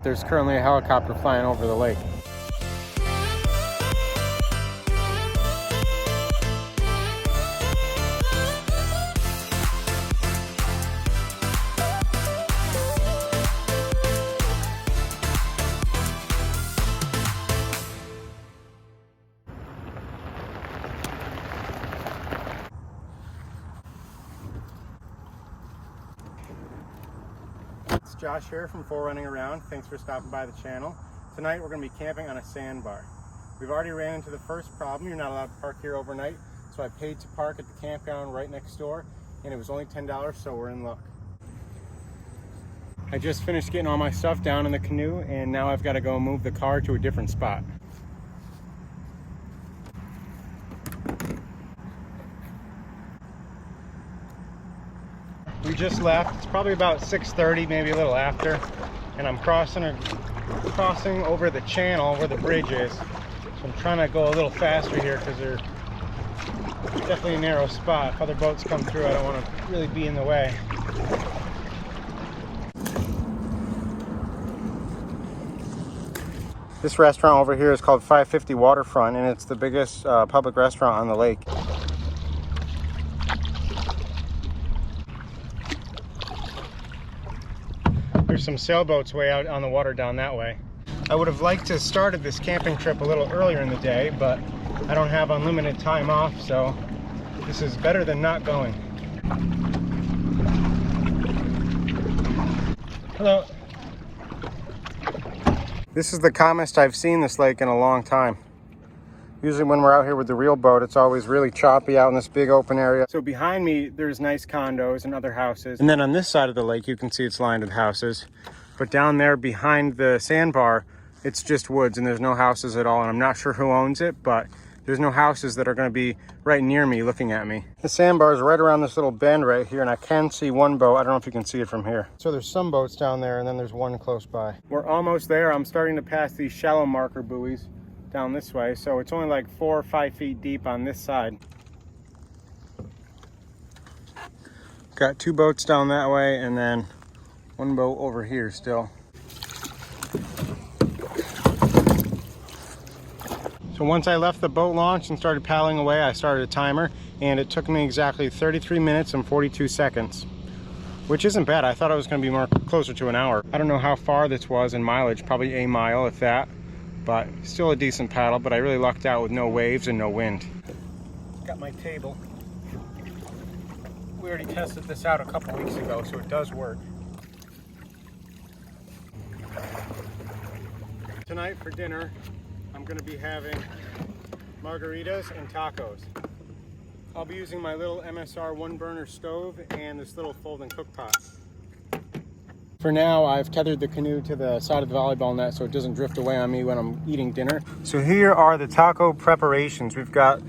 There's currently a helicopter flying over the lake. It's Josh here from 4Running Around. Thanks for stopping by the channel. Tonight we're going to be camping on a sandbar. We've already ran into the first problem. You're not allowed to park here overnight, so I paid to park at the campground right next door, and it was only $10, so we're in luck. I just finished getting all my stuff down in the canoe, and now I've got to go move the car to a different spot. We just left. It's probably about 6:30, maybe a little after, and I'm crossing over the channel where the bridge is. So I'm trying to go a little faster here because there's definitely a narrow spot. If other boats come through, I don't want to really be in the way. This restaurant over here is called 550 Waterfront, and it's the biggest public restaurant on the lake. There's some sailboats way out on the water down that way. I would have liked to have started this camping trip a little earlier in the day, but I don't have unlimited time off, so this is better than not going. Hello. This is the calmest I've seen this lake in a long time. Usually when we're out here with the real boat, it's always really choppy out in this big open area. So behind me, there's nice condos and other houses. And then on this side of the lake, you can see it's lined with houses. But down there behind the sandbar, it's just woods and there's no houses at all. And I'm not sure who owns it, but there's no houses that are gonna be right near me looking at me. The sandbar is right around this little bend right here, and I can see one boat. I don't know if you can see it from here. So there's some boats down there, and then there's one close by. We're almost there. I'm starting to pass these shallow marker buoys down this way, so it's only like 4 or 5 feet deep on this side. Got 2 boats down that way and then 1 boat over here still. So once I left the boat launch and started paddling away, I started a timer, and it took me exactly 33 minutes and 42 seconds, which isn't bad. I thought it was going to be more closer to an hour. I don't know how far this was in mileage, probably a mile if that. But still a decent paddle, but I really lucked out with no waves and no wind. Got my table. We already tested this out a couple weeks ago, so it does work. Tonight for dinner, I'm going to be having margaritas and tacos. I'll be using my little MSR 1-burner stove and this little folding cook pot. For now, I've tethered the canoe to the side of the volleyball net so it doesn't drift away on me when I'm eating dinner. So here are the taco preparations. We've got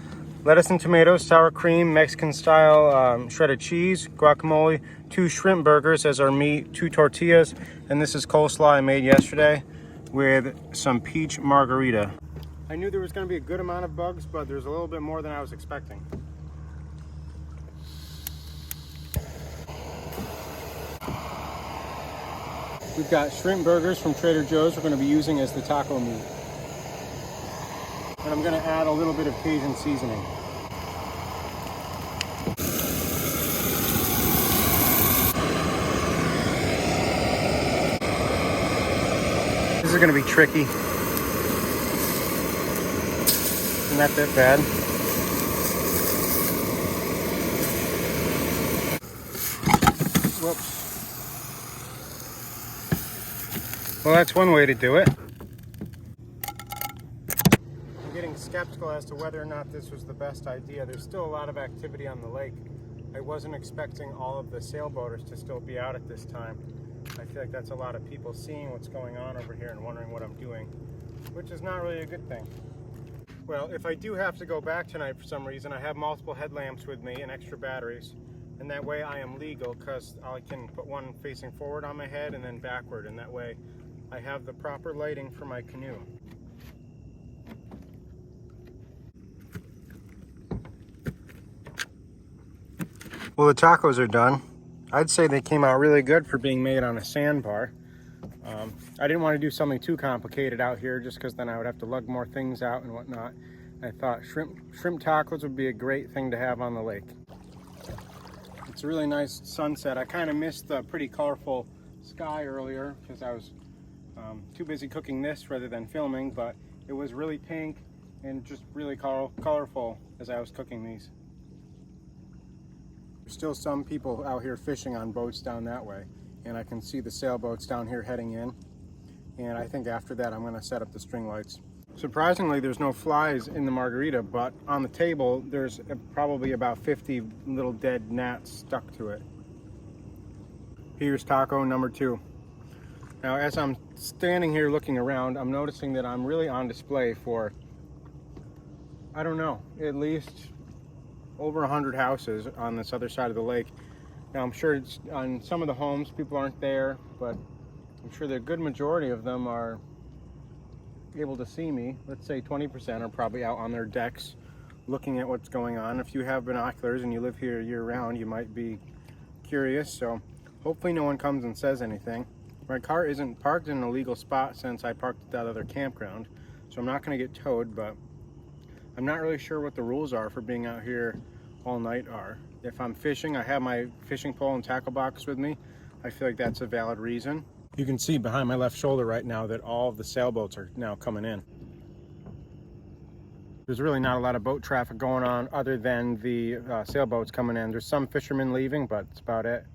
lettuce and tomatoes, sour cream, Mexican style shredded cheese, guacamole, 2 shrimp burgers as our meat, 2 tortillas, and this is coleslaw I made yesterday with some peach margarita. I knew there was going to be a good amount of bugs, but there's a little bit more than I was expecting. We've got shrimp burgers from Trader Joe's we're going to be using as the taco meat. And I'm going to add a little bit of Cajun seasoning. This is going to be tricky. Isn't that bad? Whoops. Well, that's one way to do it. I'm getting skeptical as to whether or not this was the best idea. There's still a lot of activity on the lake. I wasn't expecting all of the sailboaters to still be out at this time. I feel like that's a lot of people seeing what's going on over here and wondering what I'm doing, which is not really a good thing. Well, if I do have to go back tonight for some reason, I have multiple headlamps with me and extra batteries. And that way I am legal because I can put one facing forward on my head and then backward, and that way I have the proper lighting for my canoe. Well, the tacos are done. I'd say they came out really good for being made on a sandbar. I didn't want to do something too complicated out here just because then I would have to lug more things out and whatnot. I thought shrimp tacos would be a great thing to have on the lake. It's a really nice sunset. I kind of missed the pretty colorful sky earlier because I was too busy cooking this rather than filming, but it was really pink and just really colorful as I was cooking these. There's still some people out here fishing on boats down that way, and I can see the sailboats down here heading in, and I think after that I'm going to set up the string lights. Surprisingly, there's no flies in the margarita, but on the table there's probably about 50 little dead gnats stuck to it. Here's taco number 2. Now, as I'm standing here looking around, I'm noticing that I'm really on display for, I don't know, at least over 100 houses on this other side of the lake. Now, I'm sure it's on some of the homes, people aren't there, but I'm sure the good majority of them are able to see me. Let's say 20% are probably out on their decks looking at what's going on. If you have binoculars and you live here year round, you might be curious, so hopefully no one comes and says anything. My car isn't parked in an illegal spot since I parked at that other campground, so I'm not going to get towed, but I'm not really sure what the rules are for being out here all night are. If I'm fishing, I have my fishing pole and tackle box with me. I feel like that's a valid reason. You can see behind my left shoulder right now that all of the sailboats are now coming in. There's really not a lot of boat traffic going on other than the sailboats coming in. There's some fishermen leaving, but that's about it.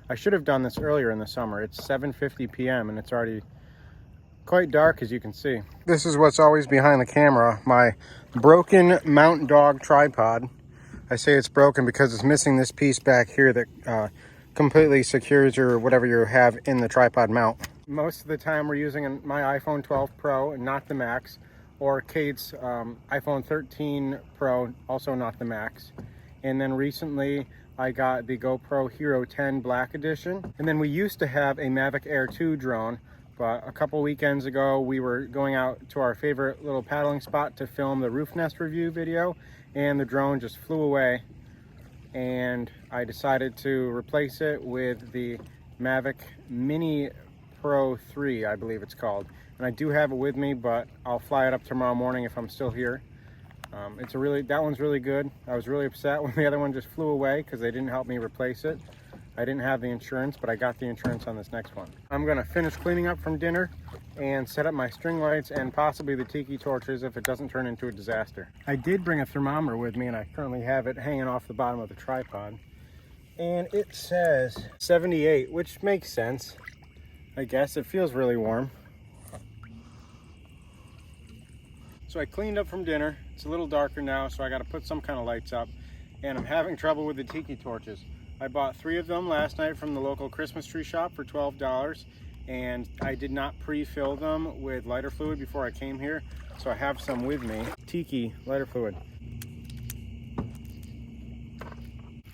I should have done this earlier in the summer. It's 7:50 p.m. and it's already quite dark, as you can see. This is what's always behind the camera, my broken Mountain Dog tripod. I say it's broken because it's missing this piece back here that completely secures your whatever you have in the tripod mount. Most of the time we're using my iPhone 12 Pro and not the Max, or Kate's iPhone 13 Pro, also not the Max. And then recently I got the GoPro Hero 10 Black Edition. And then we used to have a Mavic Air 2 drone, but a couple weekends ago we were going out to our favorite little paddling spot to film the roof nest review video, and the drone just flew away, and I decided to replace it with the Mavic Mini Pro 3, I believe it's called. And I do have it with me, but I'll fly it up tomorrow morning if I'm still here. That one's really good. I was really upset when the other one just flew away because they didn't help me replace it. I didn't have the insurance, but I got the insurance on this next one. I'm gonna finish cleaning up from dinner and set up my string lights and possibly the tiki torches if it doesn't turn into a disaster. I did bring a thermometer with me, and I currently have it hanging off the bottom of the tripod. And it says 78, which makes sense. I guess it feels really warm. So I cleaned up from dinner. It's a little darker now, so I got to put some kind of lights up. And I'm having trouble with the tiki torches. I bought 3 of them last night from the local Christmas tree shop for $12, and I did not pre-fill them with lighter fluid before I came here, so I have some with me. Tiki lighter fluid.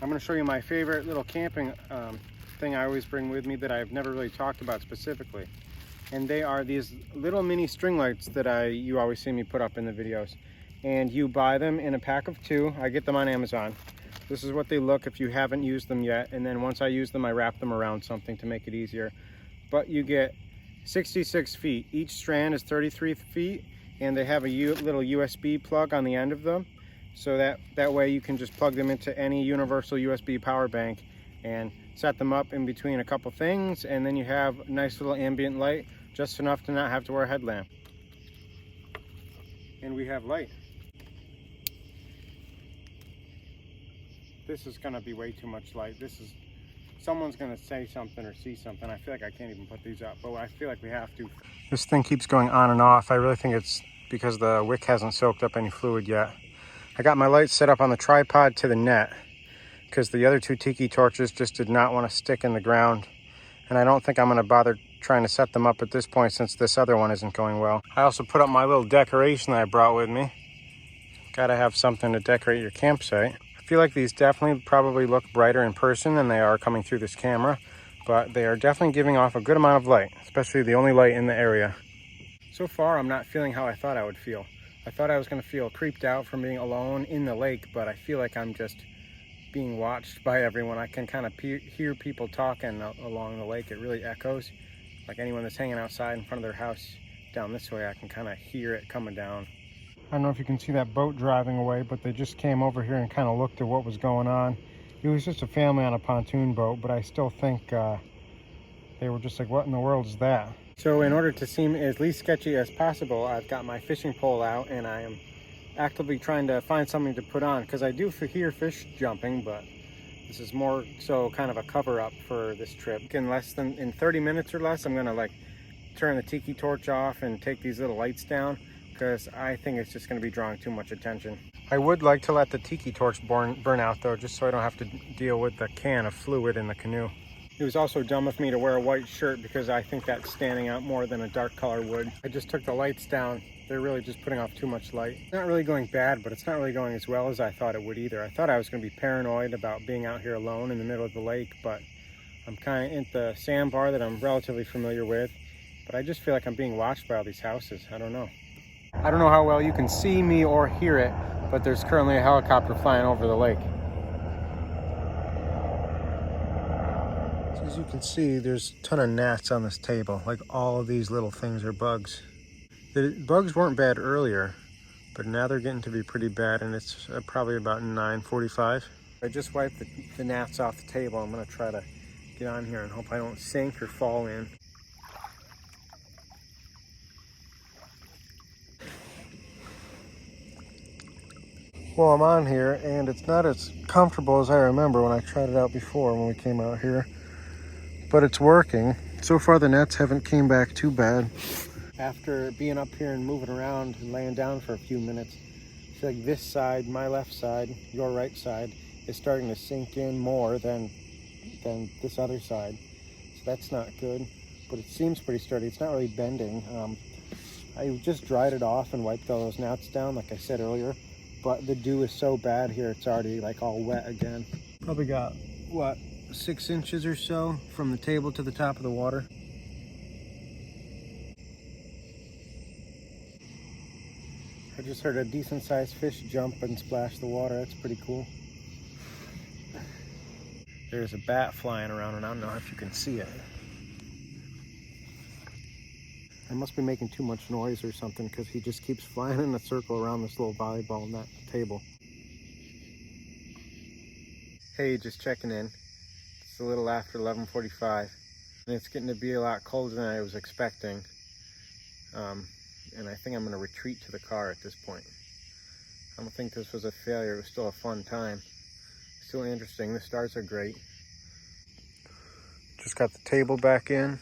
I'm going to show you my favorite little camping thing I always bring with me that I've never really talked about specifically. And they are these little mini string lights that you always see me put up in the videos. And you buy them in a pack of 2. I get them on Amazon. This is what they look if you haven't used them yet. And then once I use them, I wrap them around something to make it easier. But you get 66 feet. Each strand is 33 feet, and they have a little USB plug on the end of them. So that way you can just plug them into any universal USB power bank and set them up in between a couple things, and then you have a nice little ambient light, just enough to not have to wear a headlamp. And we have light. This is gonna be way too much light. Someone's gonna say something or see something. I feel like I can't even put these up, but I feel like we have to. This thing keeps going on and off. I really think it's because the wick hasn't soaked up any fluid yet. I got my lights set up on the tripod to the net because the other 2 tiki torches just did not want to stick in the ground. And I don't think I'm going to bother trying to set them up at this point since this other one isn't going well. I also put up my little decoration that I brought with me. Gotta have something to decorate your campsite. I feel like these definitely probably look brighter in person than they are coming through this camera, but they are definitely giving off a good amount of light, especially the only light in the area. So far, I'm not feeling how I thought I would feel. I thought I was going to feel creeped out from being alone in the lake, but I feel like I'm just being watched by everyone. I can kind of hear people talking along the lake. It really echoes. Like anyone that's hanging outside in front of their house down this way, I can kind of hear it coming down. I don't know if you can see that boat driving away, but they just came over here and kind of looked at what was going on. It was just a family on a pontoon boat, but I still think they were just like, what in the world is that? So in order to seem as least sketchy as possible, I've got my fishing pole out and I am actively trying to find something to put on, because I do hear fish jumping, but this is more so kind of a cover-up for this trip. In 30 minutes or less, I'm gonna like turn the tiki torch off and take these little lights down, because I think it's just gonna be drawing too much attention. I would like to let the tiki torch burn out though, just so I don't have to deal with the can of fluid in the canoe. It was also dumb of me to wear a white shirt, because I think that's standing out more than a dark color would. I just took the lights down. They're really just putting off too much light. It's not really going bad, but it's not really going as well as I thought it would either. I thought I was going to be paranoid about being out here alone in the middle of the lake, but I'm kind of in the sandbar that I'm relatively familiar with, but I just feel like I'm being watched by all these houses. I don't know. I don't know how well you can see me or hear it, but there's currently a helicopter flying over the lake. So as you can see, there's a ton of gnats on this table. Like all of these little things are bugs. The bugs weren't bad earlier, but now they're getting to be pretty bad, and it's probably about 9:45. I just wiped the gnats off the table. I'm gonna try to get on here and hope I don't sink or fall in. Well, I'm on here, and it's not as comfortable as I remember when I tried it out before when we came out here, but it's working. So far the gnats haven't came back too bad. After being up here and moving around and laying down for a few minutes, I feel like this side, my left side, your right side, is starting to sink in more than this other side. So that's not good, but it seems pretty sturdy. It's not really bending. I just dried it off and wiped all those gnats down, like I said earlier, but the dew is so bad here, it's already like all wet again. Probably got, what, 6 inches or so from the table to the top of the water. I just heard a decent sized fish jump and splash the water. That's pretty cool. There's a bat flying around, and I don't know if you can see it. I must be making too much noise or something, because he just keeps flying in a circle around this little volleyball net table. Hey, just checking in. It's a little after 11:45, and it's getting to be a lot colder than I was expecting. And I think I'm going to retreat to the car at this point. I don't think this was a failure. It was still a fun time. Still interesting. The stars are great. Just got the table back in.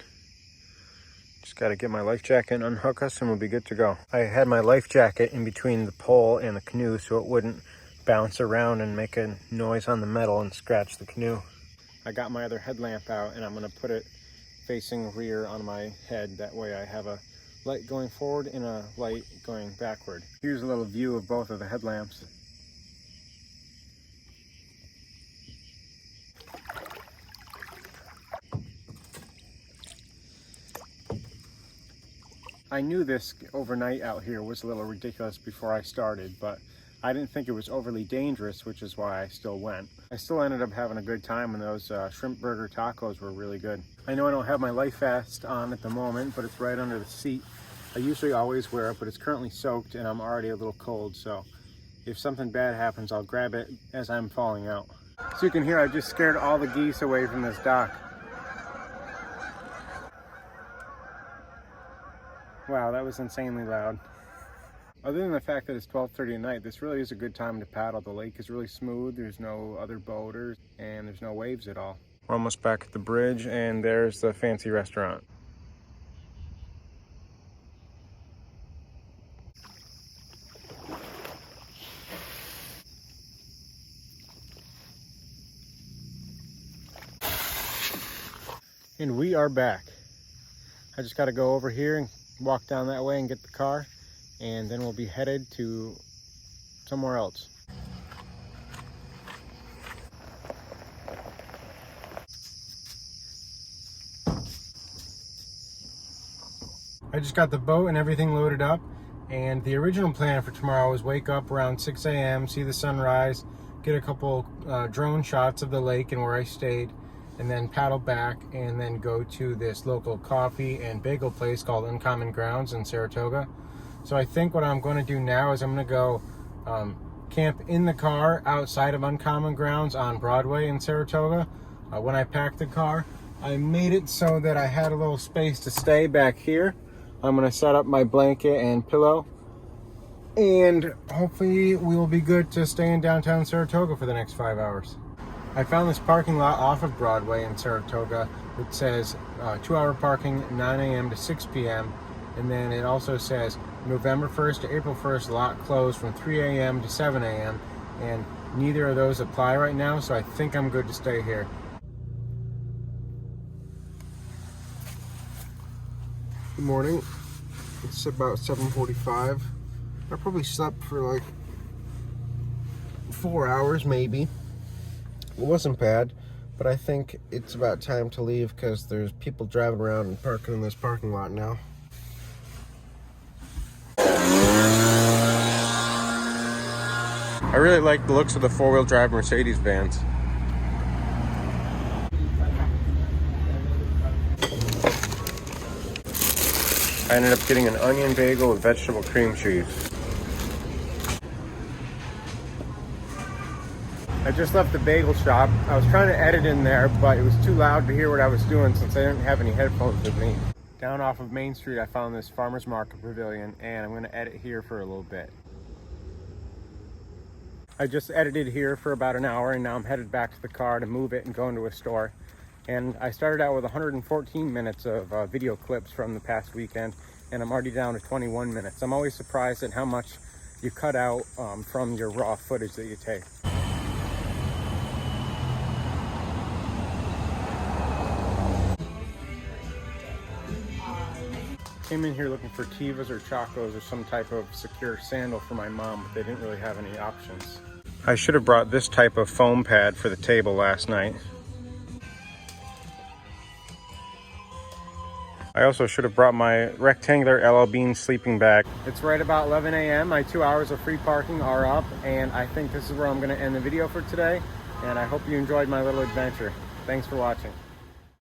Just got to get my life jacket and unhook us, and we'll be good to go. I had my life jacket in between the pole and the canoe so it wouldn't bounce around and make a noise on the metal and scratch the canoe. I got my other headlamp out, and I'm going to put it facing rear on my head. That way I have a light going forward and a light going backward. Here's a little view of both of the headlamps. I knew this overnight out here was a little ridiculous before I started, but I didn't think it was overly dangerous, which is why I still went. I still ended up having a good time, and those shrimp burger tacos were really good. I know I don't have my life vest on at the moment, but it's right under the seat. I usually always wear it, but it's currently soaked and I'm already a little cold, so if something bad happens, I'll grab it as I'm falling out. So you can hear I just scared all the geese away from this dock. Wow, that was insanely loud. Other than the fact that it's 12:30 at night, this really is a good time to paddle. The lake is really smooth, there's no other boaters, and there's no waves at all. We're almost back at the bridge, and there's the fancy restaurant. And we are back. I just got to go over here and walk down that way and get the car, and then we'll be headed to somewhere else. I just got the boat and everything loaded up, and the original plan for tomorrow was wake up around 6 a.m., see the sunrise, get a couple drone shots of the lake and where I stayed, and then paddle back and then go to this local coffee and bagel place called Uncommon Grounds in Saratoga. So I think what I'm going to do now is I'm going to go camp in the car outside of Uncommon Grounds on Broadway in Saratoga. When I packed the car, I made it so that I had a little space to stay back here. I'm going to set up my blanket and pillow, and hopefully we will be good to stay in downtown Saratoga for the next 5 hours. I found this parking lot off of Broadway in Saratoga that says 2-hour parking 9 a.m. to 6 p.m. And then it also says November 1st to April 1st, lot closed from 3 a.m. to 7 a.m. And neither of those apply right now, so I think I'm good to stay here. Good morning. It's about 7:45. I probably slept for like 4 hours maybe. It wasn't bad, but I think it's about time to leave because there's people driving around and parking in this parking lot now. I really like the looks of the four-wheel drive Mercedes vans. I ended up getting an onion bagel with vegetable cream cheese. I just left the bagel shop. I was trying to edit in there, but it was too loud to hear what I was doing since I didn't have any headphones with me. Down off of Main Street, I found this farmer's market pavilion, and I'm going to edit here for a little bit. I just edited here for about an hour, and now I'm headed back to the car to move it and go into a store. And I started out with 114 minutes of video clips from the past weekend, and I'm already down to 21 minutes. I'm always surprised at how much you cut out from your raw footage that you take. Came in here looking for Tevas or Chacos or some type of secure sandal for my mom, but they didn't really have any options. I should have brought this type of foam pad for the table last night. I also should have brought my rectangular LL Bean sleeping bag. It's right about 11 a.m. My 2 hours of free parking are up, and I think this is where I'm going to end the video for today. And I hope you enjoyed my little adventure. Thanks for watching.